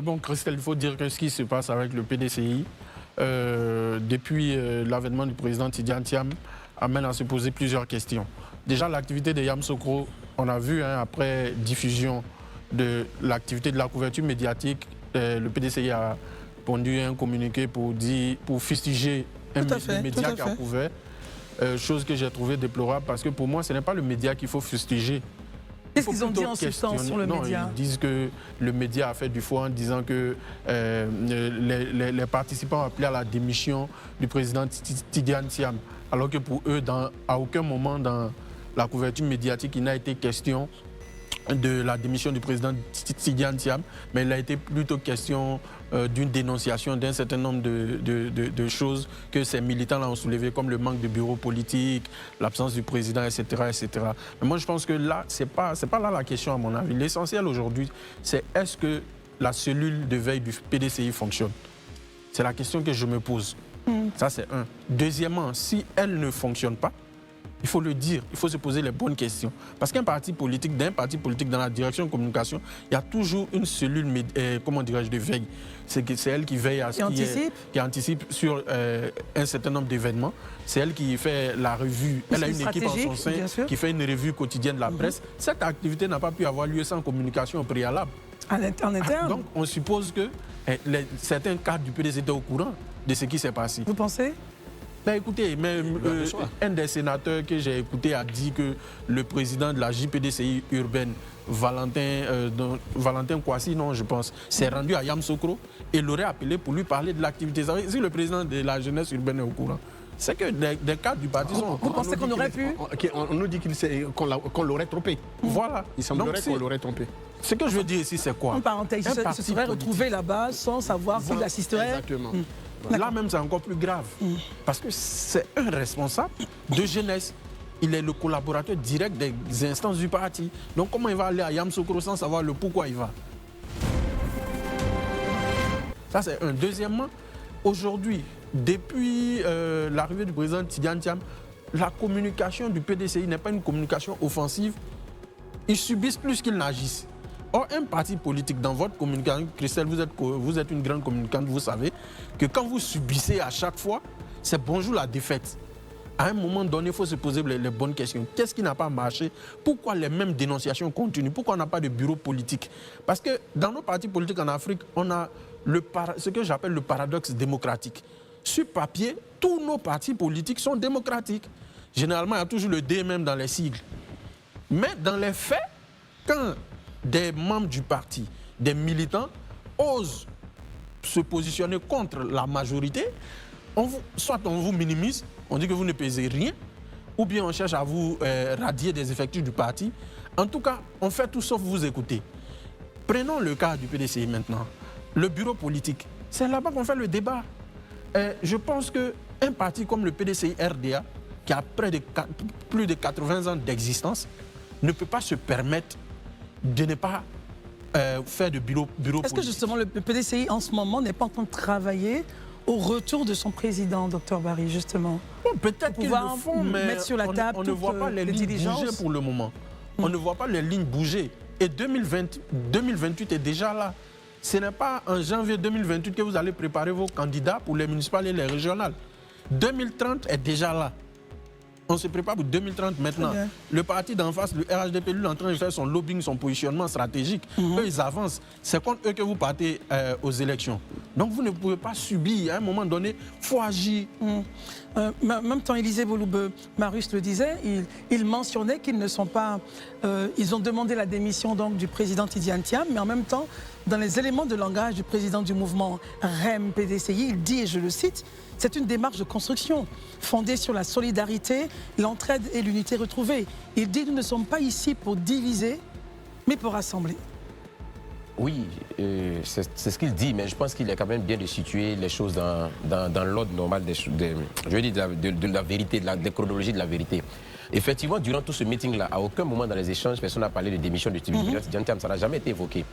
Bon, Christelle, il faut dire que ce qui se passe avec le PDCI, depuis l'avènement du président Tidjane Thiam, amène à se poser plusieurs questions. Déjà, l'activité de Yamoussoukro, on a vu, après diffusion de l'activité de la couverture médiatique, le PDCI a pondu un communiqué pour fustiger un média qui a couvert, chose que j'ai trouvé déplorable parce que pour moi, ce n'est pas le média qu'il faut fustiger. Qu'est-ce qu'ils ont dit en substance sur le média? Ils disent que le média a fait du faux en disant que les participants ont appelé à la démission du président Tidjane Thiam. Alors que pour eux, à aucun moment dans la couverture médiatique, il n'a été question de la démission du président Tidjane Thiam, mais il a été plutôt question d'une dénonciation d'un certain nombre de choses que ces militants-là ont soulevées, comme le manque de bureau politique, l'absence du président, etc., etc. Mais moi, je pense que là, c'est pas là la question, à mon avis. L'essentiel aujourd'hui, c'est est-ce que la cellule de veille du PDCI fonctionne? C'est la question que je me pose. Ça, c'est un. Deuxièmement, si elle ne fonctionne pas, il faut le dire, il faut se poser les bonnes questions. Parce qu'un parti politique, dans la direction de communication, il y a toujours une cellule, de veille. C'est elle qui veille à qui anticipe sur un certain nombre d'événements. C'est elle qui fait la revue. Elle a une équipe en son sein qui fait une revue quotidienne de la presse. Cette activité n'a pas pu avoir lieu sans communication au préalable. En interne. Donc, on suppose que certains cadres du PDC étaient au courant de ce qui s'est passé. Vous pensez? Écoutez, un des sénateurs que j'ai écouté a dit que le président de la JPDCI urbaine, Valentin Kouassi, non, je pense, s'est rendu à Yamoussoukro et l'aurait appelé pour lui parler de l'activité. Si le président de la jeunesse urbaine est au courant, c'est que des cadres du parti sont au courant. Vous pensez qu'on aurait pu? On nous dit qu'on l'aurait trompé. Voilà. Il semblerait qu'on l'aurait trompé. Ce que je veux dire ici, c'est quoi? En parenthèse, il se serait retrouvé là-bas sans savoir qu'il assisterait. Exactement. Là même, c'est encore plus grave. Parce que c'est un responsable de jeunesse. Il est le collaborateur direct des instances du parti. Donc comment il va aller à Yamoussoukro sans savoir le pourquoi il va? Ça, c'est un. Deuxièmement, aujourd'hui, depuis l'arrivée du président Tidjane Thiam, la communication du PDCI n'est pas une communication offensive. Ils subissent plus qu'ils n'agissent. Or, un parti politique, dans votre communication, Christelle, vous êtes une grande communicante, vous savez que quand vous subissez à chaque fois, c'est bonjour la défaite. À un moment donné, il faut se poser les bonnes questions. Qu'est-ce qui n'a pas marché? Pourquoi les mêmes dénonciations continuent? Pourquoi on n'a pas de bureau politique? Parce que dans nos partis politiques en Afrique, on a ce que j'appelle le paradoxe démocratique. Sur papier, tous nos partis politiques sont démocratiques. Généralement, il y a toujours le D même dans les sigles. Mais dans les faits, quand des membres du parti, des militants, osent se positionner contre la majorité, soit on vous minimise, on dit que vous ne pesez rien, ou bien on cherche à vous radier des effectifs du parti. En tout cas, on fait tout sauf vous écouter. Prenons le cas du PDCI maintenant. Le bureau politique, c'est là-bas qu'on fait le débat. Je pense qu'un parti comme le PDCI RDA, qui a plus de 80 ans d'existence, ne peut pas se permettre de ne pas faire de bureau politique. Est-ce que justement le PDCI en ce moment n'est pas en train de travailler au retour de son président, Dr Barry, justement? Bon, peut-être qu'ils le font, mais mettre sur la table on ne voit pas les lignes bouger pour le moment. On ne voit pas les lignes bouger. Et 2028 est déjà là. Ce n'est pas en janvier 2028 que vous allez préparer vos candidats pour les municipales et les régionales. 2030 est déjà là. On se prépare pour 2030 maintenant. Le parti d'en face, le RHDP, lui, est en train de faire son lobbying, son positionnement stratégique. Eux, ils avancent. C'est contre eux que vous partez aux élections. Donc, vous ne pouvez pas subir. À un moment donné, il faut agir. En même temps, Élisée Bouloube, Marius le disait, il mentionnait qu'ils ne sont pas... ils ont demandé la démission donc, du président Tidjane Thiam, mais en même temps, dans les éléments de langage du président du mouvement REM-PDCI, il dit, et je le cite, c'est une démarche de construction fondée sur la solidarité, l'entraide et l'unité retrouvée. Il dit, nous ne sommes pas ici pour diviser, mais pour rassembler. Oui, c'est ce qu'il dit, mais je pense qu'il est quand même bien de situer les choses dans l'ordre normal de la vérité, de la chronologie de la vérité. Effectivement, durant tout ce meeting-là, à aucun moment dans les échanges, personne n'a parlé de démission du Tidjane Thiam, ça n'a jamais été évoqué.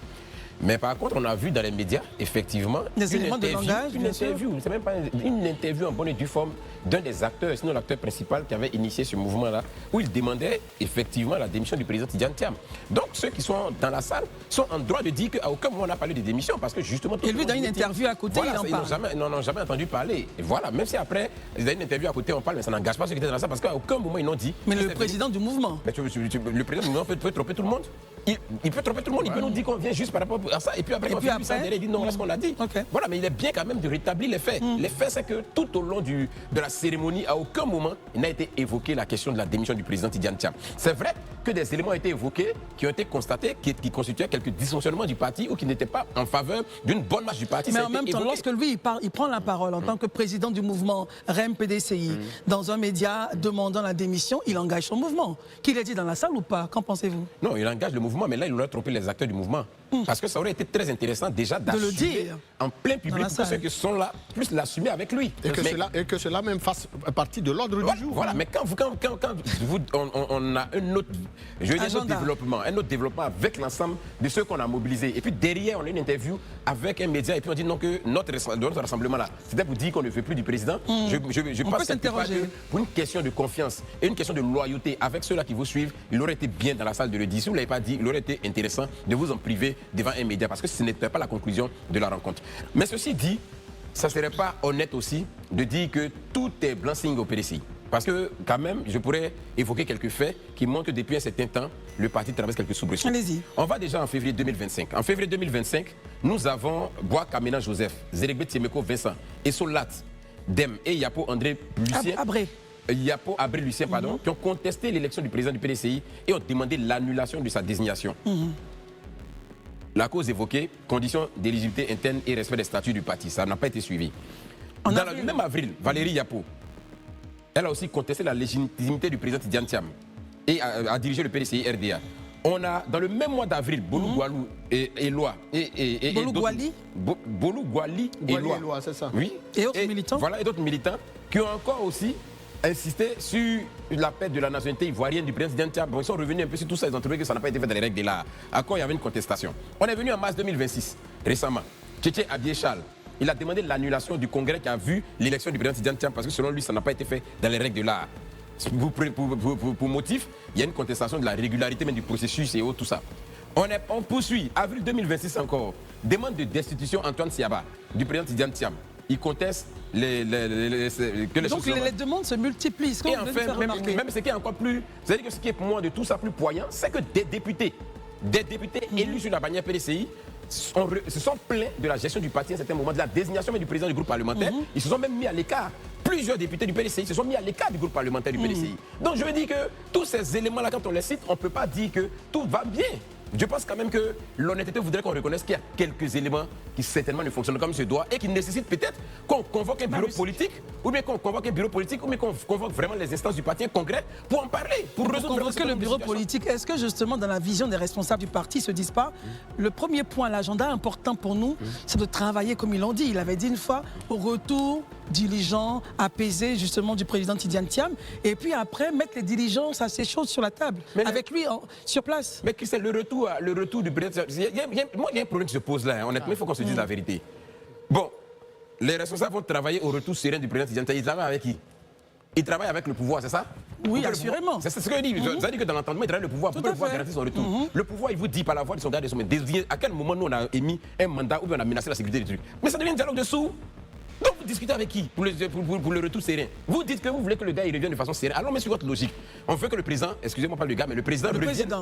Mais par contre, on a vu dans les médias, effectivement, des éléments de langage, une interview, c'est même pas une interview en bonne et due forme d'un des acteurs, sinon l'acteur principal qui avait initié ce mouvement-là, où il demandait effectivement la démission du président Tidjane Thiam. Donc ceux qui sont dans la salle sont en droit de dire qu'à aucun moment on n'a parlé de démission, parce que justement... Et lui, dans une interview à côté, voilà, il en parle. Ils n'ont jamais entendu parler. Et voilà, même si après, ils ont une interview à côté, on parle, mais ça n'engage pas ceux qui étaient dans la salle, parce qu'à aucun moment ils n'ont dit... Mais le président du mouvement... Mais le président du mouvement peut tromper tout le monde. Il peut tromper tout le monde, il peut nous dire qu'on vient juste par rapport à ça, et puis après, il dit non, voilà ce qu'on a dit. Okay. Voilà, mais il est bien quand même de rétablir les faits. Les faits, c'est que tout au long de la cérémonie, à aucun moment, il n'a été évoqué la question de la démission du président Tidjane Thiam. C'est vrai que des éléments ont été évoqués, qui ont été constatés, qui constituaient quelques dysfonctionnements du parti ou qui n'étaient pas en faveur d'une bonne marche du parti. Mais en même temps, lorsque lui, il prend la parole en tant que président du mouvement REM-PDCI, dans un média demandant la démission, il engage son mouvement. Qu'il ait dit dans la salle ou pas? Qu'en pensez-vous? Non, il engage le mouvement, mais là, il aurait trompé les acteurs du mouvement. Parce que ça aurait été très intéressant déjà d'assumer en plein public que ceux qui sont là puissent l'assumer avec lui. Et que cela même fasse partie de l'ordre du jour. Voilà, mais quand on a un autre, développement avec l'ensemble de ceux qu'on a mobilisés. Et puis derrière, on a une interview avec un média et puis on dit non que notre rassemblement là, c'était pour dire qu'on ne veut plus du président. Je pense que pour une question de confiance et une question de loyauté avec ceux-là qui vous suivent, il aurait été bien dans la salle de le dire. Si vous ne l'avez pas dit, il aurait été intéressant de vous en priver devant un média parce que ce n'était pas la conclusion de la rencontre. Mais ceci dit, ça ne serait pas honnête aussi de dire que tout est blanc-signe au PDCI. Parce que quand même, je pourrais évoquer quelques faits qui montrent que depuis un certain temps, le parti traverse quelques soubresauts. Allez-y. On va déjà en février 2025. En février 2025, nous avons Bois Kamena Joseph, Zérégbé Tiemeko Vincent, Essolat, Dem et Yapo André Lucien. Yapo Abré Lucien, pardon, qui ont contesté l'élection du président du PDCI et ont demandé l'annulation de sa désignation. La cause évoquée, conditions d'éligibilité interne et respect des statuts du parti. Ça n'a pas été suivi. Dans le même avril, Valérie Yapo, elle a aussi contesté la légitimité du président Tidjane Thiam et a dirigé le PDCI RDA. On a, dans le même mois d'avril, Bolou Gualou et Eloi. Bolou Guali et Eloi, c'est ça. Oui. Et autres militants. Voilà, et d'autres militants qui ont encore aussi insisté sur la perte de la nationalité ivoirienne du président Tidjane Thiam. Bon, ils sont revenus un peu sur tout ça, ils ont trouvé que ça n'a pas été fait dans les règles de l'art. À quoi il y avait une contestation. On est venu en mars 2026, récemment. Tchétché Abiéchal, il a demandé l'annulation du congrès qui a vu l'élection du président Tidjane Thiam parce que selon lui, ça n'a pas été fait dans les règles de l'art. Pour motif, il y a une contestation de la régularité même du processus et autres, tout ça. On poursuit, avril 2026 encore, demande de destitution Antoine Siaba, du président Tidjane Thiam. Il conteste que les donc les demandes se multiplient. Et enfin, même ce qui est encore plus, c'est-à-dire que ce qui est pour moi de tout ça plus poignant, c'est que des députés élus sur la bannière PDCI se sont plaints de la gestion du parti à un certain moment, de la désignation du président du groupe parlementaire. Ils se sont même mis à l'écart. Plusieurs députés du PDCI se sont mis à l'écart du groupe parlementaire du PDCI. Donc je veux dire que tous ces éléments-là, quand on les cite, on ne peut pas dire que tout va bien. Je pense quand même que l'honnêteté voudrait qu'on reconnaisse qu'il y a quelques éléments qui certainement ne fonctionnent comme il se doit et qui nécessitent peut-être qu'on convoque un bureau politique, ou bien qu'on convoque un bureau politique, ou bien qu'on convoque vraiment les instances du parti, un congrès, pour en parler, pour résoudre convoquer le bureau politique. Est-ce que justement dans la vision des responsables du parti, ils ne se disent pas, le premier point, l'agenda important pour nous, c'est de travailler comme ils l'ont dit. Il avait dit une fois, au retour diligent, apaisé justement du président Tidjane Thiam, et puis après mettre les diligences assez chaudes sur la table, avec lui sur place. Mais qui c'est le retour du président? Moi, il y a un problème qui se pose là, honnêtement, il faut qu'on se dise la vérité. Bon, les responsables vont travailler au retour serein du président Tidjane Thiam. Ils travaillent avec qui? Ils travaillent avec le pouvoir, c'est ça? Oui, assurément. C'est ce que je dis. Ça dit que dans l'entendement, il travaille le pouvoir pour que le pouvoir garantisse son retour. Le pouvoir, il vous dit par la voix de son garde et à quel moment nous on a émis un mandat ou bien on a menacé la sécurité du truc. Mais ça devient un dialogue de sourds. Donc vous discutez avec qui pour le retour serein? Vous dites que vous voulez que le gars il revienne de façon sereine. Alors mais sur votre logique, on veut que le président, excusez-moi pas le gars, mais le président du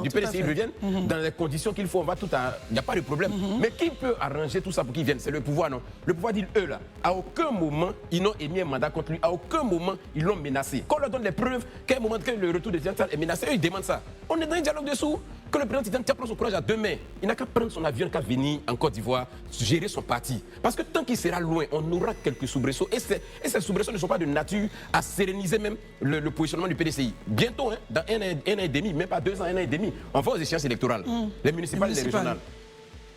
PDCI revienne dans les conditions qu'il faut. On va tout à, il n'y a pas de problème. Mais qui peut arranger tout ça pour qu'il vienne? C'est le pouvoir, non? Le pouvoir dit eux là. À aucun moment ils n'ont émis un mandat contre lui. À aucun moment ils l'ont menacé. Quand on leur donne les preuves qu'à un moment que le retour de Tidjane Thiam est menacé, eux ils demandent ça. On est dans un dialogue dessous. Que le président Tidjane Thiam prend son courage à deux mains. Il n'a qu'à prendre son avion, qu'à venir en Côte d'Ivoire, gérer son parti. Parce que tant qu'il sera loin, on aura quelques soubresauts. Et ces soubresauts ne sont pas de nature à séréniser même le positionnement du PDCI. Bientôt, hein, dans un an et demi, même pas 2 ans, 1 an et demi, on va aux échéances électorales, les municipales et les régionales.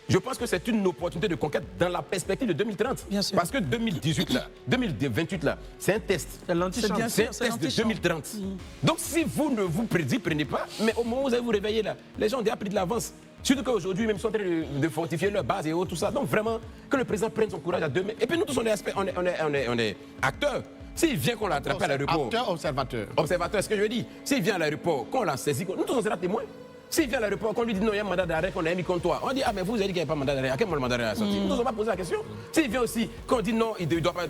Je pense que c'est une opportunité de conquête dans la perspective de 2030. Bien sûr. Parce que 2018 là, 2028 là, c'est un test. C'est l'antichambre. C'est un test de 2030. Donc si vous ne vous prenez pas, mais au moment où vous allez vous réveiller là, les gens ont déjà pris de l'avance Surtout qu'aujourd'hui, même, ils sont en train de fortifier leur base et tout ça. Donc vraiment, que le président prenne son courage à deux mains. Et puis nous tous, on est acteurs. S'il vient qu'on l'attrape à l'aéroport... Acteur, observateur. Observateur, c'est ce que je veux dire. S'il vient à l'aéroport, qu'on l'a saisi, nous tous, on sera témoins. S'il vient à l'aéroport, qu'on lui dit non, il y a un mandat d'arrêt qu'on a mis contre toi. On dit, ah, mais vous avez dit qu'il n'y a pas de mandat d'arrêt. À quel moment le mandat d'arrêt a sorti? Nous, on va poser la question. S'il vient aussi, qu'on dit non,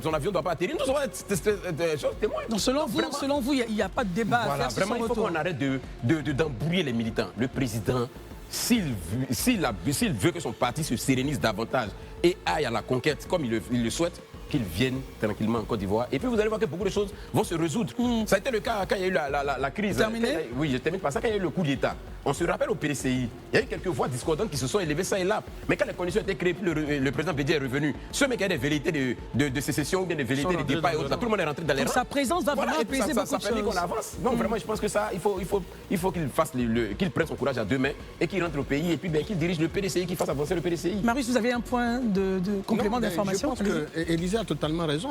son avion ne doit pas atterrir, nous, on va être témoins. Donc, selon vous, il n'y a pas de débat à faire. Vraiment, il faut qu'on arrête d'embrouiller les militants. Le président, s'il veut que son parti se sérénise davantage et aille à la conquête comme il le souhaite, qu'il vienne tranquillement en Côte d'Ivoire. Et puis vous allez voir que beaucoup de choses vont se résoudre. Ça a été le cas quand il y a eu la crise. Terminé. Oui, je termine par ça. Quand il y a eu le coup d'État, on se rappelle au PDCI, il y a eu quelques voix discordantes qui se sont élevées ça et là. Mais quand les conditions étaient créées, le président Bédier est revenu. Ceux qui a des velléités de sécession ou bien des velléités de départ et autres, tout le monde est rentré dans les rangs. Sa présence va vraiment apaiser beaucoup de choses. Ça permet qu'on avance. Donc vraiment, je pense que ça, il faut qu'il prenne son courage à deux mains et qu'il rentre au pays et puis qu'il dirige le PDCI, qu'il fasse avancer le PDCI. Marius, vous avez un point de complément d'information? Je pense qu'Élysée a totalement raison.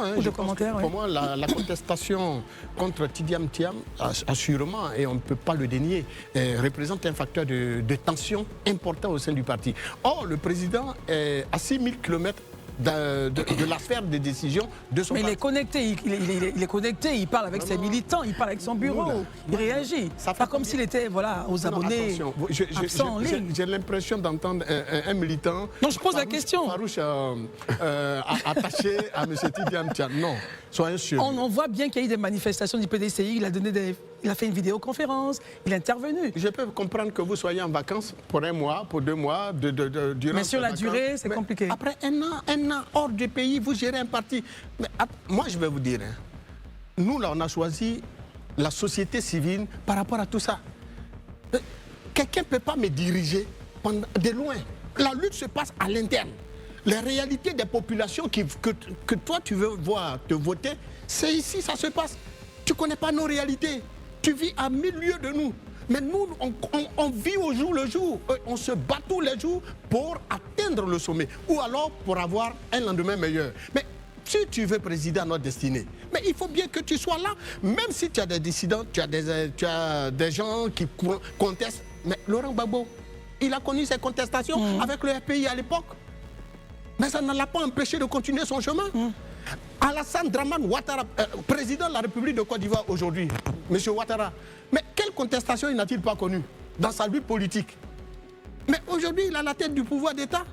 Pour moi, la contestation contre Tidiane Thiam, assurément, et on ne peut pas le dénier, représente un facteur de tension important au sein du parti. Or, le président est à 6000 km de la sphère de décision de son parti. Mais il est connecté, il est connecté, il parle avec ses militants, il parle avec son bureau, il réagit. Pas comme s'il était aux abonnés absents en ligne. J'ai l'impression d'entendre un militant... Non, je pose la question. Farouche attaché à M. Tidiane Thiam. Non, soyez sûr. On voit bien qu'il y a eu des manifestations du PDCI, il a fait une vidéoconférence, il est intervenu. Je peux comprendre que vous soyez en vacances pour 1 mois, pour 2 mois, durant... Mais sur la durée, c'est compliqué. Après un an hors du pays, vous gérez un parti. Mais, moi, je vais vous dire, nous, là, on a choisi la société civile par rapport à tout ça. Quelqu'un ne peut pas me diriger de loin. La lutte se passe à l'interne. Les réalités des populations que toi, tu veux voir te voter, c'est ici, ça se passe. Tu ne connais pas nos réalités. Tu vis à 1000 lieues de nous. Mais nous, on vit au jour le jour. On se bat tous les jours pour atteindre le sommet. Ou alors pour avoir un lendemain meilleur. Mais si tu veux présider à notre destinée, mais il faut bien que tu sois là. Même si tu as des dissidents, tu as des gens qui contestent. Mais Laurent Gbagbo, il a connu ces contestations avec le RPI à l'époque. Mais ça ne l'a pas empêché de continuer son chemin. Alassane Dramane Ouattara, président de la République de Côte d'Ivoire aujourd'hui, M. Ouattara, mais quelle contestation il n'a-t-il pas connue dans sa lutte politique? Mais aujourd'hui, il a la tête du pouvoir d'État.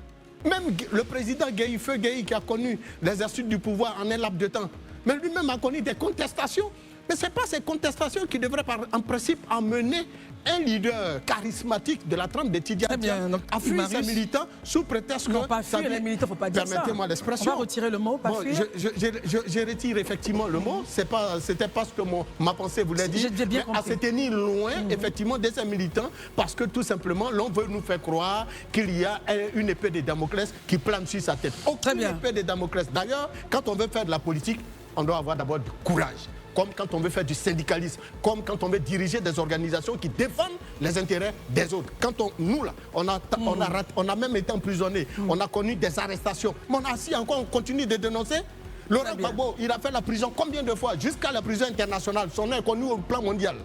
Même le président Feu Gueye, qui a connu l'exercice du pouvoir en un laps de temps, mais lui-même a connu des contestations. Mais ce n'est pas ces contestations qui devraient, en principe, emmener un leader charismatique de la trempe de Tidiane Thiam à fuir ses militants sous prétexte que... Non, pas fuir les militants, il ne faut pas dire ça. Permettez-moi l'expression. On va retirer le mot, pas fuir. Je retire effectivement le mot. C'était pas ce que ma pensée voulait dire. J'ai bien compris. À se tenir loin, effectivement, de ces militants, parce que tout simplement, l'on veut nous faire croire qu'il y a une épée de Damoclès qui plane sur sa tête. Aucune épée de Damoclès. D'ailleurs, quand on veut faire de la politique, on doit avoir d'abord du courage. Comme quand on veut faire du syndicalisme, comme quand on veut diriger des organisations qui défendent les intérêts des autres. Quand nous, là, on a même été emprisonnés, on a connu des arrestations, mais on a assis encore, on continue de dénoncer. Laurent Gbagbo, il a fait la prison combien de fois? Jusqu'à la prison internationale, son nom est connu au plan mondial.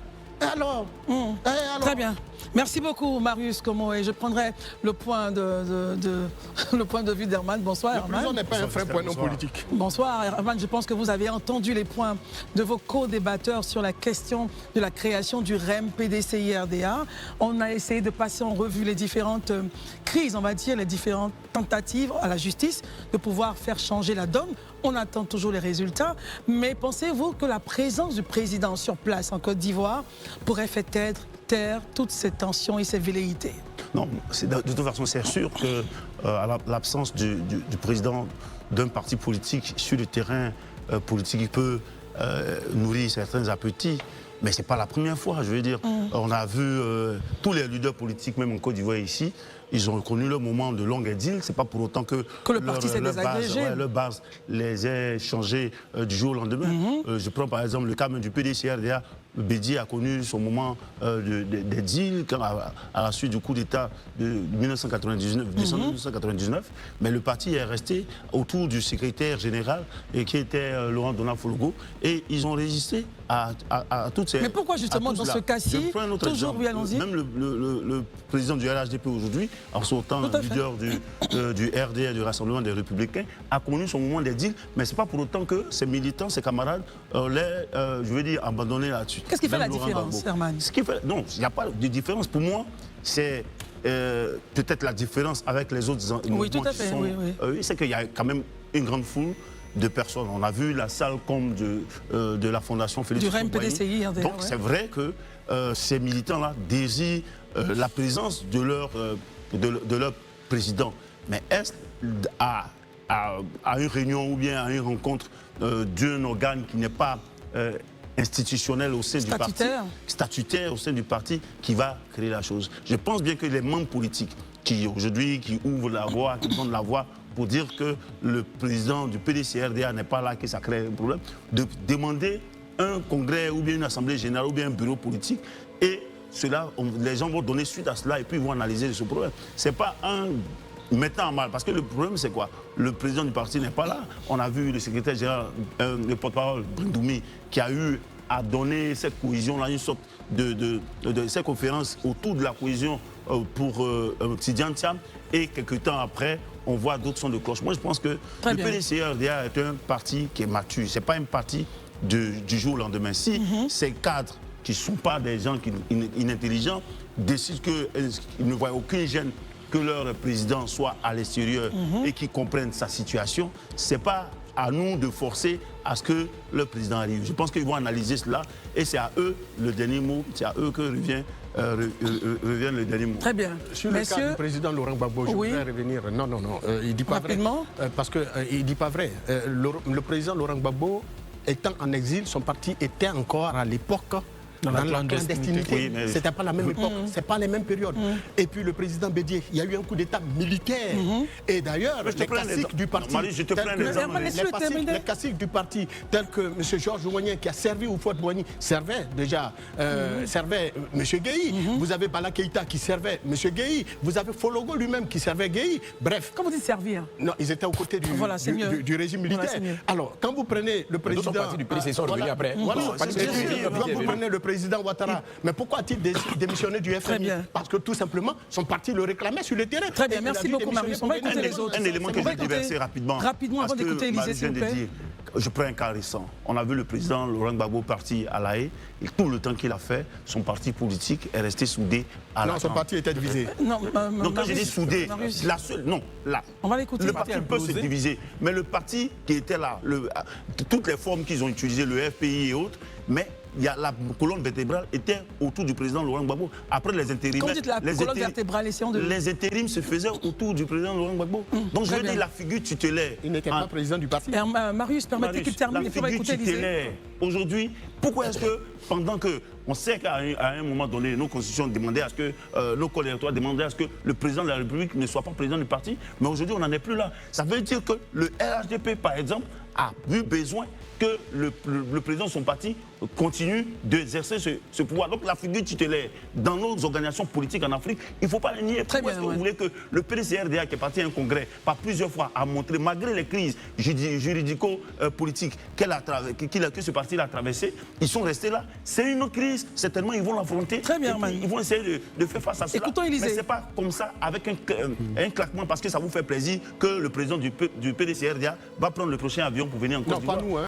Et alors, Très bien. Merci beaucoup, Marius Como. Et je prendrai le point le point de vue d'Herman. Bonsoir, Herman. La prison n'est pas un frein pour nos politiques. Bonsoir, Herman. Je pense que vous avez entendu les points de vos co-débatteurs sur la question de la création du REM PDCI-RDA. On a essayé de passer en revue les différentes crises, on va dire, les différentes tentatives à la justice de pouvoir faire changer la donne. On attend toujours les résultats. Mais pensez-vous que la présence du président sur place en Côte d'Ivoire pourrait faire taire toutes ces tensions et ces velléités? Non, de toute façon, c'est sûr que l'absence du président d'un parti politique sur le terrain politique, il peut nourrir certains appétits. Mais ce n'est pas la première fois, je veux dire. On a vu tous les leaders politiques, même en Côte d'Ivoire ici, ils ont reconnu leur moment de longue exil. Ce n'est pas pour autant que le parti s'est désagrégé. Leur base les ait changés du jour au lendemain. Je prends par exemple le cas du PDCI-RDA. Bédier a connu son moment des deals à la suite du coup d'État de 1999, décembre 1999, mais le parti est resté autour du secrétaire général et qui était Laurent Donald Fologo, et ils ont résisté à toutes ces... Mais pourquoi justement dans ce cas-ci, toujours, oui, allons-y. Même le président du RHDP aujourd'hui, en sortant leader du RD et du Rassemblement des Républicains, a connu son moment des deals, mais ce n'est pas pour autant que ses militants, ses camarades, je veux dire, abandonnés là-dessus. Qu'est-ce qui fait la différence, Herman? Non, il n'y a pas de différence. Pour moi, c'est peut-être la différence avec les autres mouvements. Oui, tout à fait. Oui, c'est qu'il y a quand même une grande foule de personnes. On a vu la salle comme de la Fondation Félix du REM-PDCI. Donc c'est vrai que ces militants-là désirent la présence de leur président. Mais est-ce à une réunion ou bien à une rencontre d'un organe qui n'est pas institutionnel au sein du parti, statutaire au sein du parti, qui va créer la chose? Je pense bien que les membres politiques qui aujourd'hui ouvrent la voie, qui donnent la voie pour dire que le président du PDC-RDA n'est pas là, que ça crée un problème, de demander un congrès ou bien une assemblée générale ou bien un bureau politique, et cela, les gens vont donner suite à cela et puis ils vont analyser ce problème. Ce n'est pas un mettant en mal, parce que le problème c'est quoi? Le président du parti n'est pas là. On a vu le secrétaire général, le porte-parole Brindoumi, qui a eu à donner cette cohésion-là, une sorte de cette conférence autour de la cohésion pour Tidiane Thiam, et quelques temps après, on voit d'autres sons de cloche. Moi, je pense que le PDC-RDA est un parti qui est mature. Ce n'est pas un parti du jour au lendemain. Si ces cadres, qui ne sont pas des gens inintelligents, décident qu'ils ne voient aucun gêne que leur président soit à l'extérieur et qu'ils comprennent sa situation, ce n'est pas à nous de forcer à ce que le président arrive. Je pense qu'ils vont analyser cela et c'est à eux le dernier mot, c'est à eux que revient le dernier mot. Très bien. Sur le cas du président Laurent Gbagbo, je voudrais revenir. Non, il ne dit pas vrai. Parce qu'il ne dit pas vrai. Le président Laurent Gbagbo, étant en exil, son parti était encore à l'époque dans la clandestinité. Oui, c'était pas la même époque, c'est pas les mêmes périodes. Et puis le président Bédier, il y a eu un coup d'État militaire. Et d'ailleurs, les classiques du parti, les classiques du parti, tels que M. Georges Ouagnin, qui a servi au Fouad Boigny, servait déjà, servait M. Gueye. Vous avez Bala Keïta qui servait M. Gueye. Vous avez Fologo lui-même qui servait Gueye. Bref. Comment vous dites servir? Non, ils étaient aux côtés du régime militaire. Alors, quand vous prenez le président... du PDC sont revenus après. Voilà, vous prenez le président Ouattara. Mais pourquoi a-t-il démissionné du FMI? Parce que tout simplement, son parti le réclamait sur le terrain. Très bien, merci beaucoup Marius. On va écouter les autres. Un élément que je vais déverser rapidement. Rapidement, avant d'écouter Élisée, s'il vous plaît. Je prends un cas récent. On a vu le président Laurent Gbagbo parti à La Haye, et tout le temps qu'il a fait, son parti politique est resté soudé à la... Non, son parti était divisé. Donc quand je dis soudé, la seule... Non, là. On va l'écouter. Le parti peut se diviser, mais le parti qui était là, toutes les formes qu'ils ont utilisées, le FPI et autres, mais la colonne vertébrale était autour du président Laurent Gbagbo. Après les intérims... Quand vous dites la colonne vertébrale, essayons de... Les intérims se faisaient autour du président Laurent Gbagbo. Donc je veux dire, la figure tutélaire... Il n'était pas président du parti. Marius, permettez qu'il termine, il faut écouter Élisée. Aujourd'hui, pourquoi est-ce que, pendant que on sait qu'à un moment donné, nos constitutions demandaient à ce que, nos collègues demandaient à ce que le président de la République ne soit pas président du parti, mais aujourd'hui on n'en est plus là. Ça veut dire que le RHDP, par exemple, a eu besoin que le président de son parti continue d'exercer ce pouvoir. Donc la figure tutélaire dans nos organisations politiques en Afrique, il ne faut pas la nier. Pourquoi est-ce que vous voulez que le PDC-RDA, qui est parti à un congrès, par plusieurs fois, a montré, malgré les crises juridico-politiques que ce parti a traversées, ils sont restés là. C'est une crise, certainement ils vont l'affronter. Très bien, ils vont essayer de faire face à cela. Écoutons Élisée. Mais ce n'est pas comme ça, avec un claquement, parce que ça vous fait plaisir, que le président du PDC-RDA va prendre le prochain avion pour venir en Côte d'Ivoire. Non, pas nous, hein.